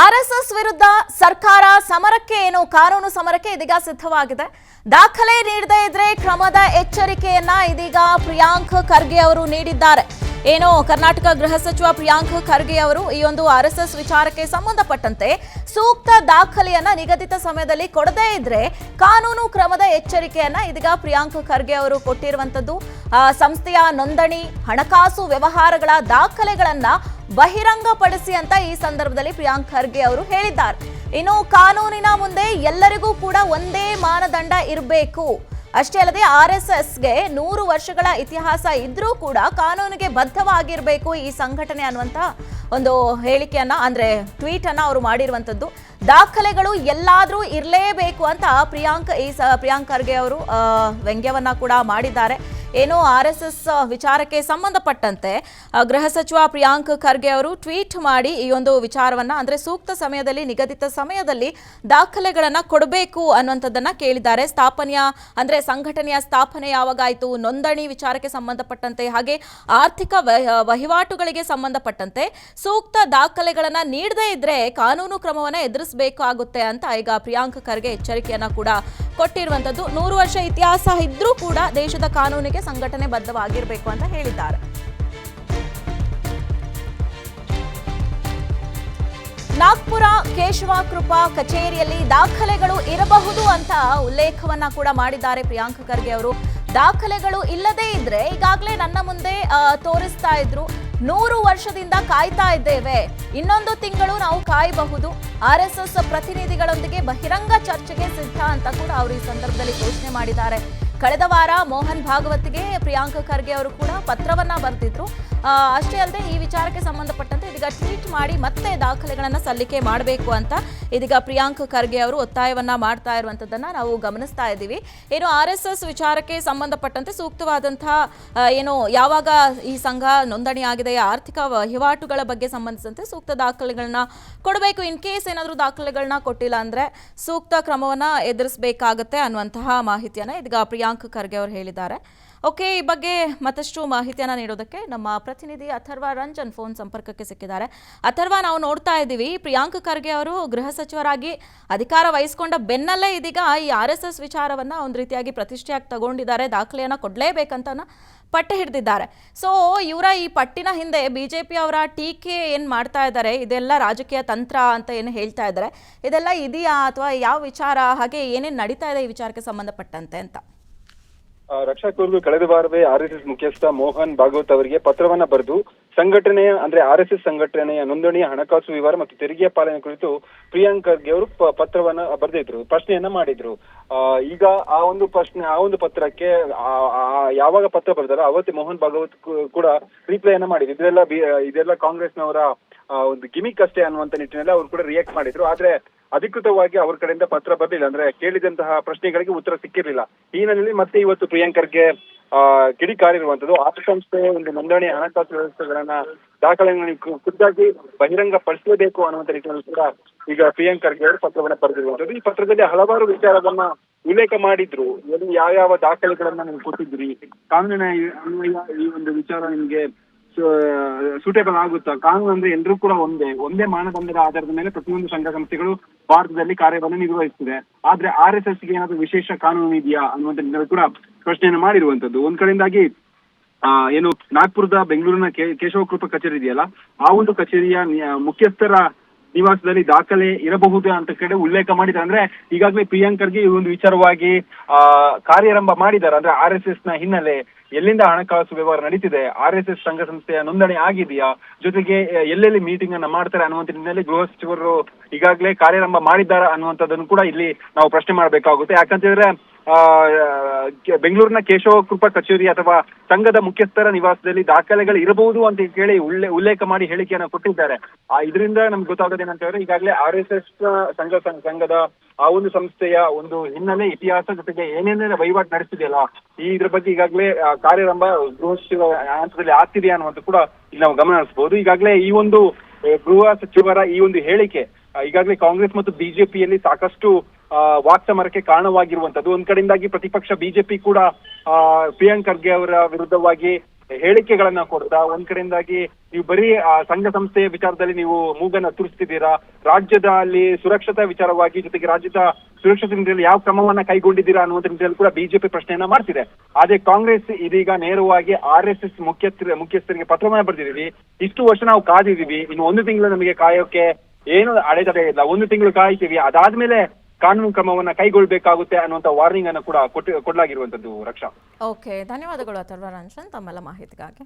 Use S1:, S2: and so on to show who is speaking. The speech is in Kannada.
S1: ಆರ್ಎಸ್ಎಸ್ ವಿರುದ್ಧ ಸರ್ಕಾರ ಸಮರಕ್ಕೆ ಕಾನೂನು ಸಮರಕ್ಕೆ ಇದೀಗ ಸಿದ್ಧವಾಗಿದೆ. ದಾಖಲೆ ನೀಡದೇ ಇದ್ರೆ ಕ್ರಮದ ಎಚ್ಚರಿಕೆಯನ್ನ ಇದೀಗ ಪ್ರಿಯಾಂಕ್ ಖರ್ಗೆ ಅವರು ನೀಡಿದ್ದಾರೆ. ಕರ್ನಾಟಕ ಗೃಹ ಸಚಿವ ಪ್ರಿಯಾಂಕ್ ಖರ್ಗೆ ಅವರು ಈ ಒಂದು ಆರ್ಎಸ್ಎಸ್ ವಿಚಾರಕ್ಕೆ ಸಂಬಂಧಪಟ್ಟಂತೆ ಸೂಕ್ತ ದಾಖಲೆಯನ್ನ ನಿಗದಿತ ಸಮಯದಲ್ಲಿ ಕೊಡದೇ ಇದ್ರೆ ಕಾನೂನು ಕ್ರಮದ ಎಚ್ಚರಿಕೆಯನ್ನ ಇದೀಗ ಪ್ರಿಯಾಂಕ್ ಖರ್ಗೆ ಅವರು ಕೊಟ್ಟಿರುವಂತದ್ದು. ಸಂಸ್ಥೆಯ ನೋಂದಣಿ, ಹಣಕಾಸು ವ್ಯವಹಾರಗಳ ದಾಖಲೆಗಳನ್ನ ಬಹಿರಂಗಪಡಿಸಿ ಅಂತ ಈ ಸಂದರ್ಭದಲ್ಲಿ ಪ್ರಿಯಾಂಕ್ ಖರ್ಗೆ ಅವರು ಹೇಳಿದ್ದಾರೆ. ಕಾನೂನಿನ ಮುಂದೆ ಎಲ್ಲರಿಗೂ ಕೂಡ ಒಂದೇ ಮಾನದಂಡ ಇರಬೇಕು. ಅಷ್ಟೇ ಅಲ್ಲದೆ ಆರ್ಎಸ್ಎಸ್ಗೆ 100 ವರ್ಷಗಳ ಇತಿಹಾಸ ಇದ್ರೂ ಕೂಡ ಕಾನೂನಿಗೆ ಬದ್ಧವಾಗಿರಬೇಕು ಈ ಸಂಘಟನೆ ಅನ್ನುವಂತ ಒಂದು ಹೇಳಿಕೆಯನ್ನ ಟ್ವೀಟ್ ಅನ್ನ ಅವರು ಮಾಡಿರುವಂತದ್ದು. ದಾಖಲೆಗಳು ಎಲ್ಲಾದ್ರೂ ಇರಲೇಬೇಕು ಅಂತ ಪ್ರಿಯಾಂಕ್ ಖರ್ಗೆ ಅವರು ವ್ಯಂಗ್ಯವನ್ನ ಕೂಡ ಮಾಡಿದ್ದಾರೆ. ಆರ್ಎಸ್ಎಸ್ ವಿಚಾರಕ್ಕೆ ಸಂಬಂಧಪಟ್ಟಂತೆ ಗೃಹ ಸಚಿವ ಪ್ರಿಯಾಂಕ್ ಖರ್ಗೆ ಅವರು ಟ್ವೀಟ್ ಮಾಡಿ ಈ ಒಂದು ವಿಚಾರವನ್ನ ಸೂಕ್ತ ಸಮಯದಲ್ಲಿ ನಿಗದಿತ ಸಮಯದಲ್ಲಿ ದಾಖಲೆಗಳನ್ನ ಕೊಡಬೇಕು ಅನ್ನುವಂಥದ್ದನ್ನ ಕೇಳಿದ್ದಾರೆ. ಸಂಘಟನೆಯ ಸ್ಥಾಪನೆ ಯಾವಾಗಾಯಿತು, ನೋಂದಣಿ ವಿಚಾರಕ್ಕೆ ಸಂಬಂಧಪಟ್ಟಂತೆ ಹಾಗೆ ಆರ್ಥಿಕ ವಹಿವಾಟುಗಳಿಗೆ ಸಂಬಂಧಪಟ್ಟಂತೆ ಸೂಕ್ತ ದಾಖಲೆಗಳನ್ನ ನೀಡದೇ ಇದ್ರೆ ಕಾನೂನು ಕ್ರಮವನ್ನ ಎದುರಿಸಬೇಕಾಗುತ್ತೆ ಅಂತ ಈಗ ಪ್ರಿಯಾಂಕ್ ಖರ್ಗೆ ಎಚ್ಚರಿಕೆಯನ್ನ ಕೂಡ ಕೊಟ್ಟಿರುವಂತದ್ದು. 100 ವರ್ಷ ಇತಿಹಾಸ ಇದ್ರೂ ಕೂಡ ದೇಶದ ಕಾನೂನಿಗೆ ಸಂಘಟನೆ ಬದ್ಧವಾಗಿರಬೇಕು ಅಂತ ಹೇಳಿದ್ದಾರೆ. ನಾಗ್ಪುರ ಕೇಶವ ಕೃಪಾ ಕಚೇರಿಯಲ್ಲಿ ದಾಖಲೆಗಳು ಇರಬಹುದು ಅಂತ ಉಲ್ಲೇಖವನ್ನ ಕೂಡ ಮಾಡಿದ್ದಾರೆ ಪ್ರಿಯಾಂಕ್ ಖರ್ಗೆ ಅವರು. ದಾಖಲೆಗಳು ಇಲ್ಲದೇ ಇದ್ರೆ ಈಗಾಗಲೇ ನನ್ನ ಮುಂದೆ ತೋರಿಸ್ತಾ ಇದ್ರು, 100 ವರ್ಷದಿಂದ ಕಾಯ್ತಾ ಇದ್ದೇವೆ, ಇನ್ನೊಂದು ತಿಂಗಳು ನಾವು ಕಾಯಬಹುದು, ಆರ್ಎಸ್ಎಸ್ ಪ್ರತಿನಿಧಿಗಳೊಂದಿಗೆ ಬಹಿರಂಗ ಚರ್ಚೆಗೆ ಸಿದ್ಧ ಅಂತ ಕೂಡ ಅವರು ಈ ಸಂದರ್ಭದಲ್ಲಿ ಘೋಷಣೆ ಮಾಡಿದ್ದಾರೆ. ಕಳೆದ ವಾರ ಮೋಹನ್ ಭಾಗವತ್ಗೆ ಪ್ರಿಯಾಂಕ್ ಖರ್ಗೆ ಅವರು ಕೂಡ ಪತ್ರವನ್ನ ಬರೆದಿದ್ರು. ಅಷ್ಟೇ ಅಲ್ಲದೆ ಈ ವಿಚಾರಕ್ಕೆ ಸಂಬಂಧಪಟ್ಟಂತೆ ಇದೀಗ ಟ್ವೀಟ್ ಮಾಡಿ ಮತ್ತೆ ದಾಖಲೆಗಳನ್ನ ಸಲ್ಲಿಕೆ ಮಾಡಬೇಕು ಅಂತ ಇದೀಗ ಪ್ರಿಯಾಂಕ್ ಖರ್ಗೆ ಅವರು ಒತ್ತಾಯವನ್ನ ಮಾಡ್ತಾ ಇರುವಂತದ್ದನ್ನ ನಾವು ಗಮನಿಸ್ತಾ ಇದ್ದೀವಿ. ಆರ್ಎಸ್ಎಸ್ ವಿಚಾರಕ್ಕೆ ಸಂಬಂಧಪಟ್ಟಂತೆ ಸೂಕ್ತವಾದಂತಹ ಯಾವಾಗ ಈ ಸಂಘ ನೋಂದಣಿ ಆಗಿದೆ, ಆರ್ಥಿಕ ವಹಿವಾಟುಗಳ ಬಗ್ಗೆ ಸಂಬಂಧಿಸಿದಂತೆ ಸೂಕ್ತ ದಾಖಲೆಗಳನ್ನ ಕೊಡಬೇಕು. ಇನ್ ಕೇಸ್ ಏನಾದರೂ ದಾಖಲೆಗಳನ್ನ ಕೊಟ್ಟಿಲ್ಲ ಅಂದ್ರೆ ಸೂಕ್ತ ಕ್ರಮವನ್ನ ಎದುರಿಸಬೇಕಾಗತ್ತೆ ಅನ್ನುವಂತಹ ಮಾಹಿತಿಯನ್ನ ಇದೀಗ ಪ್ರಿಯಾಂಕ್ ಖರ್ಗೆ ಅವರು ಹೇಳಿದ್ದಾರೆ. ಈ ಬಗ್ಗೆ ಮತ್ತಷ್ಟು ಮಾಹಿತಿಯನ್ನು ನೀಡೋದಕ್ಕೆ ನಮ್ಮ ಪ್ರತಿನಿಧಿ ಅಥರ್ವ ರಂಜನ್ ಫೋನ್ ಸಂಪರ್ಕಕ್ಕೆ ಸಿಕ್ಕಿದ್ದಾರೆ. ಅಥರ್ವ, ನಾವು ನೋಡ್ತಾ ಇದ್ದೀವಿ ಪ್ರಿಯಾಂಕ್ ಖರ್ಗೆ ಅವರು ಗೃಹ ಸಚಿವರಾಗಿ ಅಧಿಕಾರ ವಹಿಸಿಕೊಂಡ ಬೆನ್ನಲ್ಲೇ ಇದೀಗ ಈ ಆರ್ಎಸ್ಎಸ್ ವಿಚಾರವನ್ನ ಒಂದು ರೀತಿಯಾಗಿ ಪ್ರತಿಷ್ಠೆಯಾಗಿ ತಗೊಂಡಿದ್ದಾರೆ. ದಾಖಲೆಯನ್ನ ಕೊಡಲೇಬೇಕಂತ ಪಟ್ಟು ಹಿಡಿದಿದ್ದಾರೆ. ಸೊ ಇವರ ಈ ಪಟ್ಟಿನ ಹಿಂದೆ ಬಿಜೆಪಿ ಅವರ ಟೀಕೆ ಏನ್ ಮಾಡ್ತಾ ಇದ್ದಾರೆ, ಇದೆಲ್ಲ ರಾಜಕೀಯ ತಂತ್ರ ಅಂತ ಏನು ಹೇಳ್ತಾ ಇದ್ದಾರೆ, ಇದೆಲ್ಲ ಇದೆಯಾ ಅಥವಾ ಯಾವ ವಿಚಾರ, ಹಾಗೆ ಏನೇನು ನಡೀತಾ ಇದೆ ಈ ವಿಚಾರಕ್ಕೆ ಸಂಬಂಧಪಟ್ಟಂತೆ ಅಂತ?
S2: ರಕ್ಷಾ ಕುರ್ಗು ಕಳೆದ ವಾರವೇ ಆರ್ಎಸ್ಎಸ್ ಮುಖ್ಯಸ್ಥ ಮೋಹನ್ ಭಾಗವತ್ ಅವರಿಗೆ ಪತ್ರವನ್ನ ಬರೆದು ಸಂಘಟನೆಯ ಆರ್ಎಸ್ಎಸ್ ಸಂಘಟನೆಯ ನೋಂದಣಿ, ಹಣಕಾಸು ವ್ಯವಹಾರ ಮತ್ತು ತೆರಿಗೆ ಪಾಲನೆ ಕುರಿತು ಪ್ರಿಯಾಂಕ್ ಖರ್ಗೆ ಅವರು ಪತ್ರವನ್ನ ಬರೆದಿದ್ರು, ಪ್ರಶ್ನೆಯನ್ನ ಮಾಡಿದ್ರು. ಈಗ ಆ ಒಂದು ಪತ್ರಕ್ಕೆ ಯಾವಾಗ ಪತ್ರ ಬರೆದಾರೋ ಅವತ್ತೇ ಮೋಹನ್ ಭಾಗವತ್ ಕೂಡ ರಿಪ್ಲೈಯನ್ನ ಮಾಡಿದ್ರು. ಇದೆಲ್ಲ ಕಾಂಗ್ರೆಸ್ನವರ ಒಂದು ಗಿಮಿಕ್ ಅಷ್ಟೇ ಅನ್ನುವಂತ ನಿಟ್ಟಿನಲ್ಲಿ ಅವರು ಕೂಡ ರಿಯಾಕ್ಟ್ ಮಾಡಿದ್ರು. ಆದ್ರೆ ಅಧಿಕೃತವಾಗಿ ಅವ್ರ ಕಡೆಯಿಂದ ಪತ್ರ ಬರಲಿಲ್ಲ, ಕೇಳಿದಂತಹ ಪ್ರಶ್ನೆಗಳಿಗೆ ಉತ್ತರ ಸಿಕ್ಕಿರ್ಲಿಲ್ಲ. ಈ ಹಿನ್ನೆಲೆಯಲ್ಲಿ ಮತ್ತೆ ಇವತ್ತು ಪ್ರಿಯಾಂಕ್ ಖರ್ಗೆ ಕಿಡಿಕಾರಿರುವಂತದ್ದು, ಆ ಸಂಸ್ಥೆ ಒಂದು ನೋಂದಣಿ, ಹಣಕಾಸು ವ್ಯವಸ್ಥೆಗಳನ್ನ ದಾಖಲೆಗಳನ್ನು ಖುದ್ದಾಗಿ ಬಹಿರಂಗ ಪಡಿಸಲೇಬೇಕು ಅನ್ನುವಂತ ನಿಟ್ಟಿನಲ್ಲಿ ಕೂಡ ಈಗ ಪ್ರಿಯಾಂಕ್ ಖರ್ಗೆ ಅವರು ಪತ್ರವನ್ನ ಬರೆದಿರುವಂತದ್ದು. ಈ ಪತ್ರದಲ್ಲಿ ಹಲವಾರು ವಿಚಾರವನ್ನ ಉಲ್ಲೇಖ ಮಾಡಿದ್ರು. ಯಾವ ದಾಖಲೆಗಳನ್ನ ನೀವು ಕೊಟ್ಟಿದ್ರಿ, ಕಾನೂನಿನ ಈ ಒಂದು ವಿಚಾರ ನಿಮ್ಗೆ ಸೂಟೇಬಲ್ ಆಗುತ್ತಾ, ಕಾನೂನು ಎಲ್ಲರೂ ಕೂಡ ಒಂದೇ ಮಾನದಂಡದ ಆಧಾರದ ಮೇಲೆ ಪ್ರತಿಯೊಂದು ಸಂಘ ಸಂಸ್ಥೆಗಳು ಭಾರತದಲ್ಲಿ ಕಾರ್ಯವನ್ನು ನಿರ್ವಹಿಸುತ್ತಿದೆ. ಆದ್ರೆ ಆರ್ಎಸ್ಎಸ್ ಗೆ ಏನಾದ್ರು ವಿಶೇಷ ಕಾನೂನು ಇದೆಯಾ ಅನ್ನುವಂತ ಕೂಡ ಪ್ರಶ್ನೆಯನ್ನು ಮಾಡಿರುವಂತದ್ದು. ಒಂದ್ ಕಡೆಯಿಂದಾಗಿ ನಾಗ್ಪುರದ ಬೆಂಗಳೂರಿನ ಕೇಶವ ಕೃಪಾ ಕಚೇರಿ ಇದೆಯಲ್ಲ, ಆ ಒಂದು ಕಚೇರಿಯ ಮುಖ್ಯಸ್ಥರ ನಿವಾಸದಲ್ಲಿ ದಾಖಲೆ ಇರಬಹುದು ಅಂತ ಕಡೆ ಉಲ್ಲೇಖ ಮಾಡಿದ್ದಾರೆ. ಈಗಾಗಲೇ ಪ್ರಿಯಾಂಕ್ ಖರ್ಗೆ ಈ ಒಂದು ವಿಚಾರವಾಗಿ ಕಾರ್ಯಾರಂಭ ಮಾಡಿದ್ದಾರೆ. ಆರ್ಎಸ್ಎಸ್ ನ ಹಿನ್ನೆಲೆ, ಎಲ್ಲಿಂದ ಹಣಕಾಸು ವ್ಯವಹಾರ ನಡೀತಿದೆ, ಆರ್ಎಸ್ಎಸ್ ಸಂಘ ಸಂಸ್ಥೆಯ ನೋಂದಣಿ ಆಗಿದೆಯಾ, ಜೊತೆಗೆ ಎಲ್ಲೆಲ್ಲಿ ಮೀಟಿಂಗ್ ಅನ್ನ ಮಾಡ್ತಾರೆ ಅನ್ನುವಂತ ಹಿನ್ನೆಲೆ ಗೃಹ ಸಚಿವರು ಈಗಾಗಲೇ ಕಾರ್ಯಾರಂಭ ಮಾಡಿದ್ದಾರೆ ಅನ್ನುವಂಥದ್ದನ್ನು ಕೂಡ ಇಲ್ಲಿ ನಾವು ಪ್ರಶ್ನೆ ಮಾಡಬೇಕಾಗುತ್ತೆ. ಯಾಕಂತಂದ್ರೆ ಬೆಂಗಳೂರಿನ ಕೇಶವ ಕೃಪಾ ಕಚೇರಿ ಅಥವಾ ಸಂಘದ ಮುಖ್ಯಸ್ಥರ ನಿವಾಸದಲ್ಲಿ ದಾಖಲೆಗಳು ಇರಬಹುದು ಅಂತ ಕೇಳಿ ಉಲ್ಲೇಖ ಮಾಡಿ ಹೇಳಿಕೆಯನ್ನು ಕೊಟ್ಟಿದ್ದಾರೆ. ಇದರಿಂದ ನಮ್ಗೆ ಗೊತ್ತಾಗೋದೇನಂತ ಹೇಳಿದ್ರೆ ಈಗಾಗಲೇ ಆರ್ಎಸ್ಎಸ್ ಸಂಘದ ಆ ಒಂದು ಸಂಸ್ಥೆಯ ಒಂದು ಹಿನ್ನೆಲೆ, ಇತಿಹಾಸ, ಜೊತೆಗೆ ಏನೇನೇ ವಹಿವಾಟು ನಡೆಸ್ತಿದೆಯಲ್ಲ ಇದ್ರ ಬಗ್ಗೆ ಈಗಾಗಲೇ ಕಾರ್ಯಾರಂಭ ಗೃಹ ಸಚಿವ ಹಂತದಲ್ಲಿ ಆಗ್ತಿದೆಯಾ ಅನ್ನುವಂತ ಕೂಡ ಇಲ್ಲಿ ನಾವು ಗಮನ ಹರಿಸಬಹುದು. ಈಗಾಗಲೇ ಈ ಒಂದು ಗೃಹ ಸಚಿವರ ಈ ಒಂದು ಹೇಳಿಕೆ ಈಗಾಗಲೇ ಕಾಂಗ್ರೆಸ್ ಮತ್ತು ಬಿಜೆಪಿಯಲ್ಲಿ ಸಾಕಷ್ಟು ವಾಕ್ಸಮರಕ್ಕೆ ಕಾರಣವಾಗಿರುವಂತದ್ದು. ಒಂದ್ ಕಡೆಯಿಂದಾಗಿ ಪ್ರತಿಪಕ್ಷ ಬಿಜೆಪಿ ಕೂಡ ಪ್ರಿಯಾಂಕ್ ಖರ್ಗೆ ಅವರ ವಿರುದ್ಧವಾಗಿ ಹೇಳಿಕೆಗಳನ್ನ ಕೊಡ್ತಾ ಒಂದ್ ಕಡೆಯಿಂದಾಗಿ ನೀವು ಬರೀ ಸಂಘ ಸಂಸ್ಥೆಯ ವಿಚಾರದಲ್ಲಿ ನೀವು ಮೂಗನ್ನ ತುರಿಸ್ತಿದ್ದೀರಾ, ರಾಜ್ಯದಲ್ಲಿ ಸುರಕ್ಷತಾ ವಿಚಾರವಾಗಿ ಜೊತೆಗೆ ರಾಜ್ಯದ ಸುರಕ್ಷತೆ ನಿಟ್ಟಿನಲ್ಲಿ ಯಾವ ಕ್ರಮವನ್ನ ಕೈಗೊಂಡಿದ್ದೀರಾ ಅನ್ನುವಂಥ ನಿಟ್ಟಿನಲ್ಲಿ ಕೂಡ ಬಿಜೆಪಿ ಪ್ರಶ್ನೆಯನ್ನ ಮಾಡ್ತಿದೆ. ಆದ್ರೆ ಕಾಂಗ್ರೆಸ್ ಇದೀಗ ನೇರವಾಗಿ RSS ಮುಖ್ಯಸ್ಥರಿಗೆ ಪತ್ರವನ್ನ ಬರೆದಿದ್ದೀವಿ, ಇಷ್ಟು ವರ್ಷ ನಾವು ಕಾದಿದೀವಿ, ಇನ್ನು 1 ತಿಂಗಳು ನಮಗೆ ಕಾಯೋಕೆ ಏನು ಅಡೆತಡೆ ಇಲ್ಲ, 1 ತಿಂಗಳು ಕಾಯ್ತೀವಿ, ಅದಾದ್ಮೇಲೆ ಕಾನೂನು ಕ್ರಮವನ್ನ ಕೈಗೊಳ್ಳಬೇಕಾಗುತ್ತೆ ಅನ್ನುವಂತ ವಾರ್ನಿಂಗ್ ಅನ್ನು ಕೂಡ ಕೊಡಲಾಗಿರುವಂತದ್ದು. ರಕ್ಷಾ,
S1: ಓಕೆ, ಧನ್ಯವಾದಗಳು ಅಥರ್ವ ರಂಜನ್ ತಮ್ಮೆಲ್ಲ ಮಾಹಿತಿಗಾಗಿ.